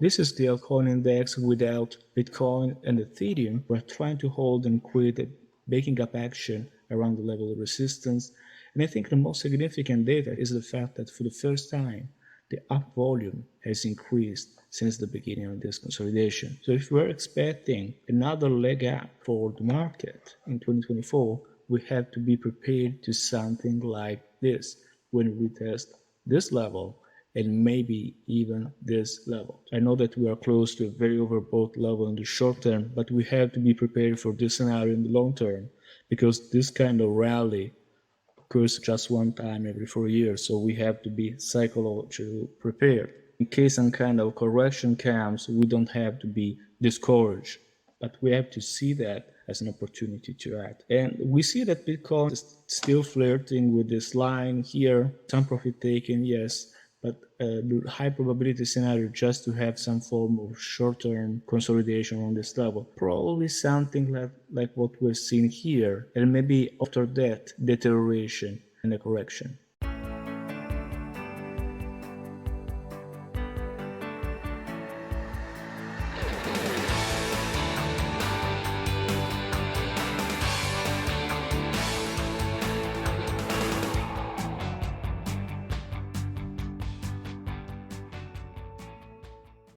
This is the altcoin index without Bitcoin and Ethereum. We're trying to hold and create a baking up action around the level of resistance. And I think the most significant data is the fact that for the first time, the up volume has increased since the beginning of this consolidation. So if we're expecting another leg up for the market in 2024, we have to be prepared to something like this when we test this level and maybe even this level. I know that we are close to a very overbought level in the short term, but we have to be prepared for this scenario in the long term, because this kind of rally occurs just one time every 4 years, so we have to be psychologically prepared. In case some kind of correction comes, we don't have to be discouraged, but we have to see that as an opportunity to act. And we see that Bitcoin is still flirting with this line here, some profit taken, yes, but the high probability scenario just to have some form of short-term consolidation on this level. Probably something like what we're seeing here, and maybe after that, deterioration and a correction.